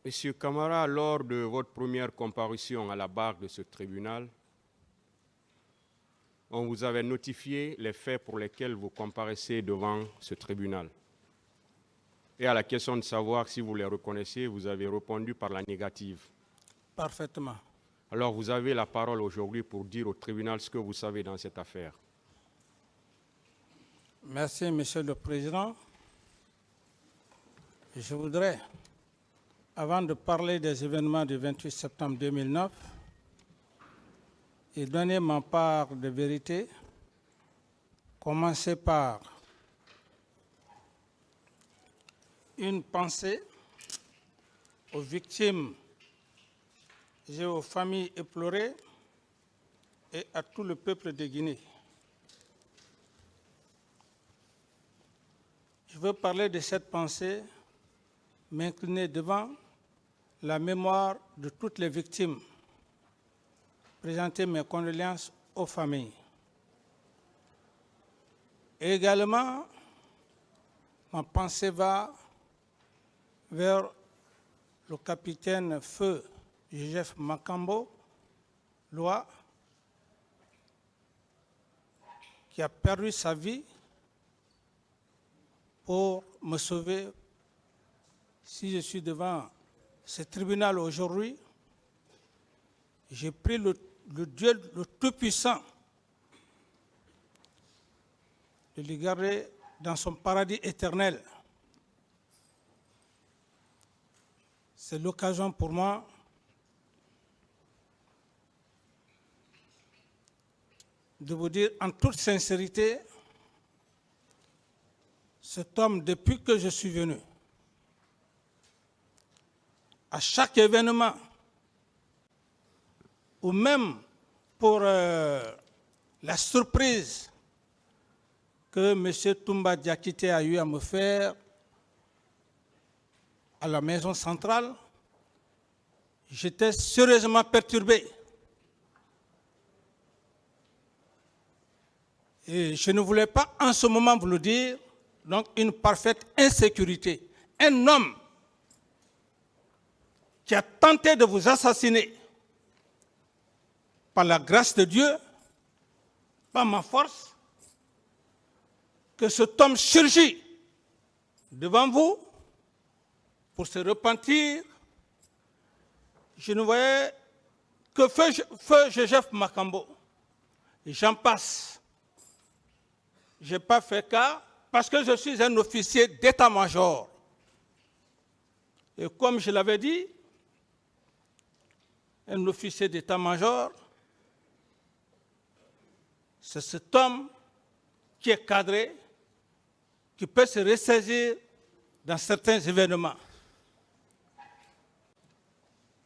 Monsieur Camara, lors de votre première comparution à la barre de ce tribunal, on vous avait notifié les faits pour lesquels vous comparaissez devant ce tribunal. Et à la question de savoir si vous les reconnaissez, vous avez répondu par la négative. Parfaitement. Alors vous avez la parole aujourd'hui pour dire au tribunal ce que vous savez dans cette affaire. Merci, Monsieur le Président. Je voudrais, avant de parler des événements du 28 septembre 2009 et donner ma part de vérité, commencer par une pensée aux victimes et aux familles éplorées et à tout le peuple de Guinée. Je veux parler de cette pensée, m'incliner devant la mémoire de toutes les victimes, présenter mes condoléances aux familles. Et également, ma pensée va vers le capitaine Feu Joseph Makambo, Loi, qui a perdu sa vie pour me sauver. Si je suis devant ce tribunal aujourd'hui, j'ai pris le Dieu le Tout-Puissant de le garder dans son paradis éternel. C'est l'occasion pour moi de vous dire en toute sincérité, cet homme, depuis que je suis venu, à chaque événement, ou même pour la surprise que M. Toumba Diakité a eu à me faire à la maison centrale, j'étais sérieusement perturbé. Et je ne voulais pas en ce moment vous le dire, donc une parfaite insécurité. Un homme qui a tenté de vous assassiner par la grâce de Dieu, par ma force, que cet homme surgit devant vous pour se repentir. Je ne voyais que feu Joseph Makambo. Et j'en passe. Je n'ai pas fait cas parce que je suis un officier d'état-major. Et comme je l'avais dit, un officier d'état-major, c'est cet homme qui est cadré, qui peut se ressaisir dans certains événements.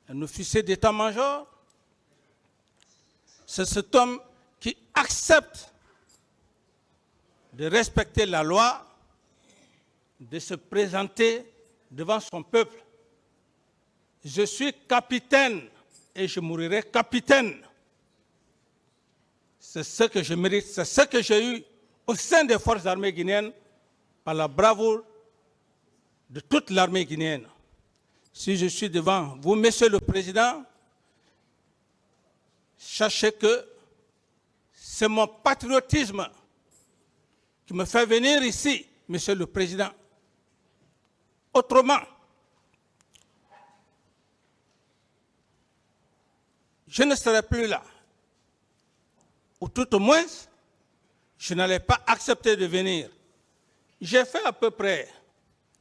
Un officier d'état-major, c'est cet homme qui accepte de respecter la loi, de se présenter devant son peuple. Je suis capitaine et je mourirai capitaine. C'est ce que je mérite, c'est ce que j'ai eu au sein des forces armées guinéennes par la bravoure de toute l'armée guinéenne. Si je suis devant vous, Monsieur le Président, sachez que c'est mon patriotisme qui me fait venir ici, Monsieur le Président. Autrement, je ne serai plus là. Ou tout au moins, je n'allais pas accepter de venir. J'ai fait à peu près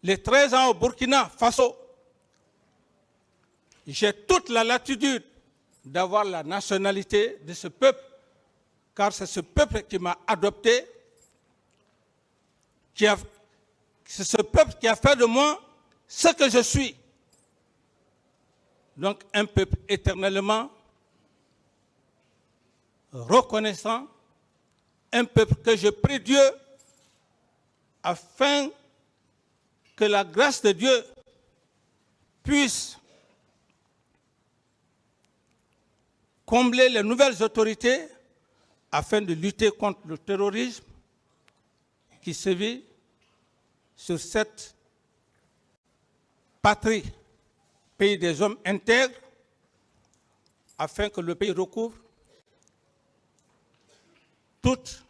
les 13 ans au Burkina Faso. J'ai toute la latitude d'avoir la nationalité de ce peuple, car c'est ce peuple qui m'a adopté, c'est ce peuple qui a fait de moi ce que je suis. Donc un peuple éternellement reconnaissant, un peuple que je prie Dieu afin que la grâce de Dieu puisse combler les nouvelles autorités afin de lutter contre le terrorisme qui sévit sur cette patrie pays des hommes intègres, afin que le pays recouvre toute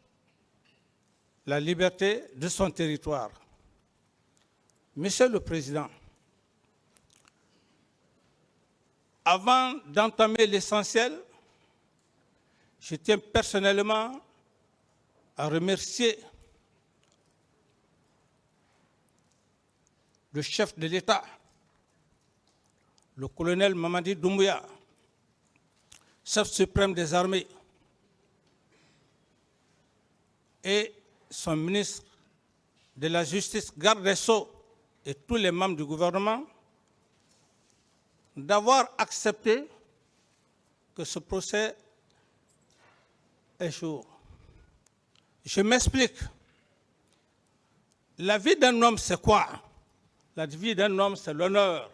la liberté de son territoire. Monsieur le Président, avant d'entamer l'essentiel, je tiens personnellement à remercier le chef de l'État, le colonel Mamadi Doumbouya, chef suprême des armées, et son ministre de la Justice, garde des Sceaux, et tous les membres du gouvernement, d'avoir accepté que ce procès échoue. Je m'explique. La vie d'un homme, c'est quoi? La vie d'un homme, c'est l'honneur.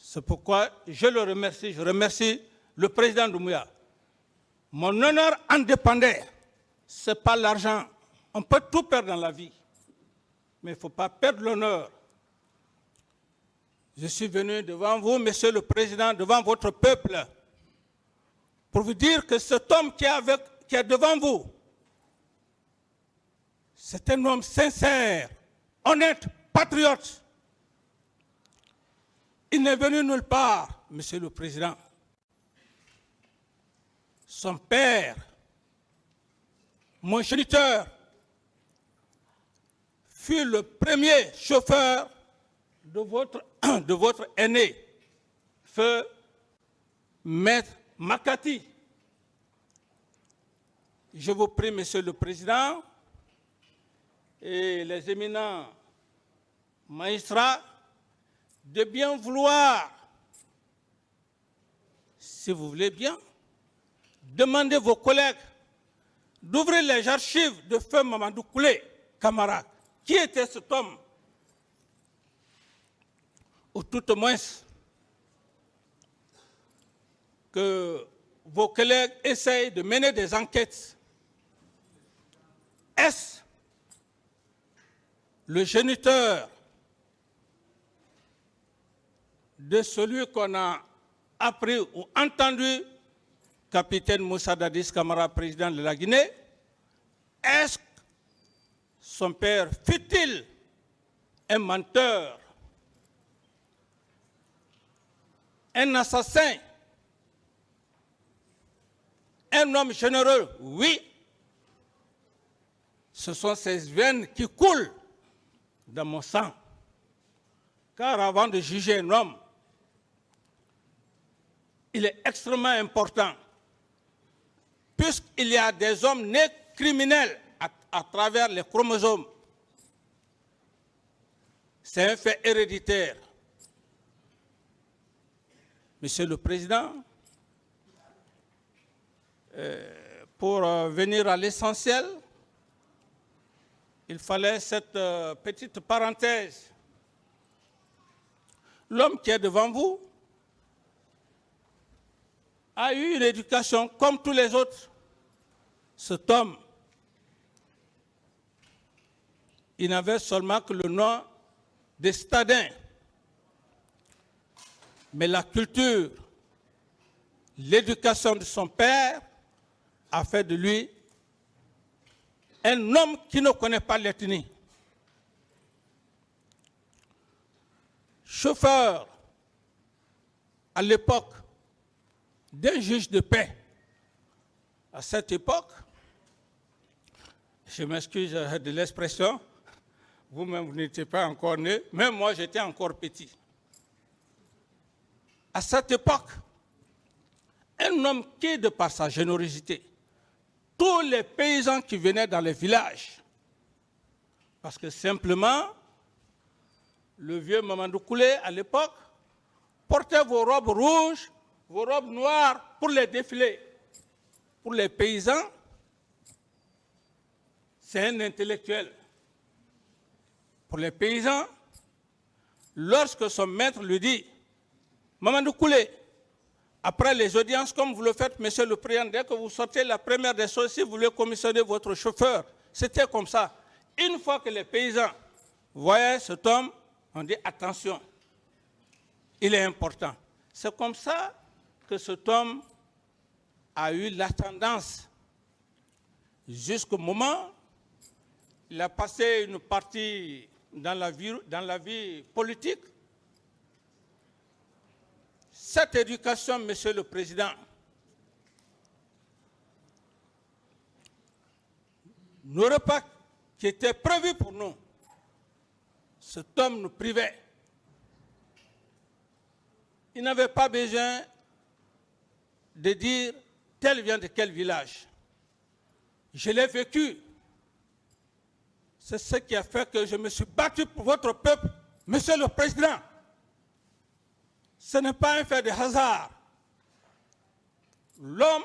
C'est pourquoi je le remercie, je remercie le président Doumbouya. Mon honneur en dépendait. Ce n'est pas l'argent. On peut tout perdre dans la vie, mais il ne faut pas perdre l'honneur. Je suis venu devant vous, Monsieur le Président, devant votre peuple, pour vous dire que cet homme qui est devant vous, c'est un homme sincère, honnête, patriote. Il n'est venu nulle part, Monsieur le Président. Son père, mon géniteur, fut le premier chauffeur de votre aîné, feu Maître Makati. Je vous prie, Monsieur le Président, et les éminents magistrats, de bien vouloir, si vous voulez bien, demander vos collègues d'ouvrir les archives de feu Mamadou Koulé Camara. Qui était cet homme? Ou tout au moins que vos collègues essayent de mener des enquêtes. Est-ce le géniteur de celui qu'on a appris ou entendu, capitaine Moussa Dadis Camara, président de la Guinée? Est-ce que son père fut-il un menteur, un assassin, un homme généreux? Oui, ce sont ces veines qui coulent dans mon sang. Car avant de juger un homme, il est extrêmement important, puisqu'il y a des hommes nés criminels à travers les chromosomes. C'est un fait héréditaire. Monsieur le Président, pour venir à l'essentiel, il fallait cette petite parenthèse. L'homme qui est devant vous a eu une éducation comme tous les autres. Cet homme, il n'avait seulement que le nom de Stadin. Mais la culture, l'éducation de son père a fait de lui un homme qui ne connaît pas l'ethnie. Chauffeur à l'époque d'un juge de paix. À cette époque, je m'excuse de l'expression, vous-même vous n'étiez pas encore né, même moi j'étais encore petit. À cette époque, un homme qui, de par sa générosité, tous les paysans qui venaient dans les villages, parce que simplement, le vieux Mamadou Koulé, à l'époque, portait vos robes rouges, vos robes noires pour les défilés. Pour les paysans, c'est un intellectuel. Pour les paysans, lorsque son maître lui dit, Mamadou Koulé, après les audiences, comme vous le faites, Monsieur le Président, dès que vous sortez, la première des choses, si vous voulez commissionner votre chauffeur, c'était comme ça. Une fois que les paysans voyaient cet homme, on dit attention, il est important. C'est comme ça que cet homme a eu l'ascendance jusqu'au moment où il a passé une partie dans la vie politique. Cette éducation, Monsieur le Président, n'aurait pas été prévue pour nous. Cet homme nous privait. Il n'avait pas besoin de dire tel vient de quel village. Je l'ai vécu. C'est ce qui a fait que je me suis battu pour votre peuple, Monsieur le Président. Ce n'est pas un fait de hasard. L'homme,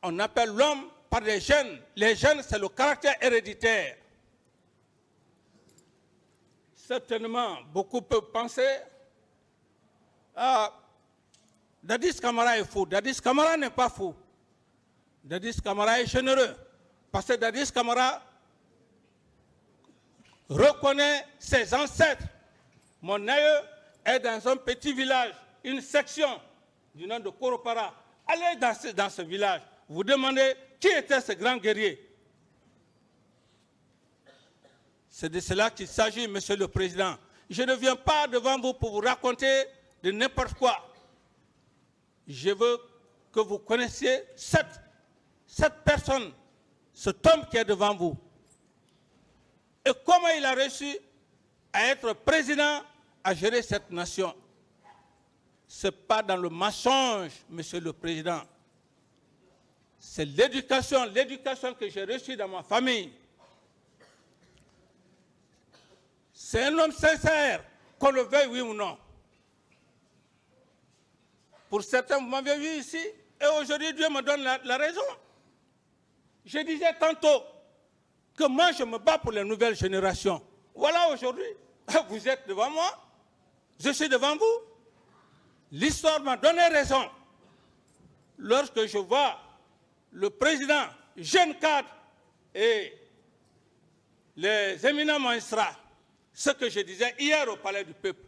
on appelle l'homme par les gènes. Les gènes, c'est le caractère héréditaire. Certainement, beaucoup peuvent penser Dadis Camara est fou. Dadis Camara n'est pas fou. Dadis Camara est généreux. Parce que Dadis Camara reconnaît ses ancêtres. Mon aïeux est dans un petit village, une section du nom de Koropara. Allez dans ce village, vous demandez qui était ce grand guerrier. C'est de cela qu'il s'agit, Monsieur le Président. Je ne viens pas devant vous pour vous raconter de n'importe quoi. Je veux que vous connaissiez cette personne, cet homme qui est devant vous. Et comment il a réussi à être président, à gérer cette nation. Ce n'est pas dans le mensonge, Monsieur le Président. C'est l'éducation que j'ai reçue dans ma famille. C'est un homme sincère, qu'on le veuille oui ou non. Pour certains, vous m'avez vu ici, et aujourd'hui, Dieu me donne la raison. Je disais tantôt que moi, je me bats pour les nouvelles générations. Voilà aujourd'hui, vous êtes devant moi, je suis devant vous. L'histoire m'a donné raison. Lorsque je vois le président, jeune cadre et les éminents magistrats, ce que je disais hier au Palais du Peuple,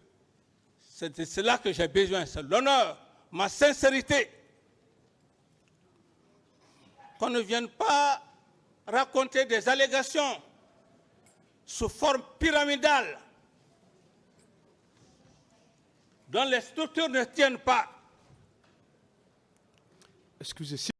c'est de cela que j'ai besoin, c'est l'honneur, ma sincérité. Qu'on ne vienne pas raconter des allégations sous forme pyramidale, dont les structures ne tiennent pas. Excusez,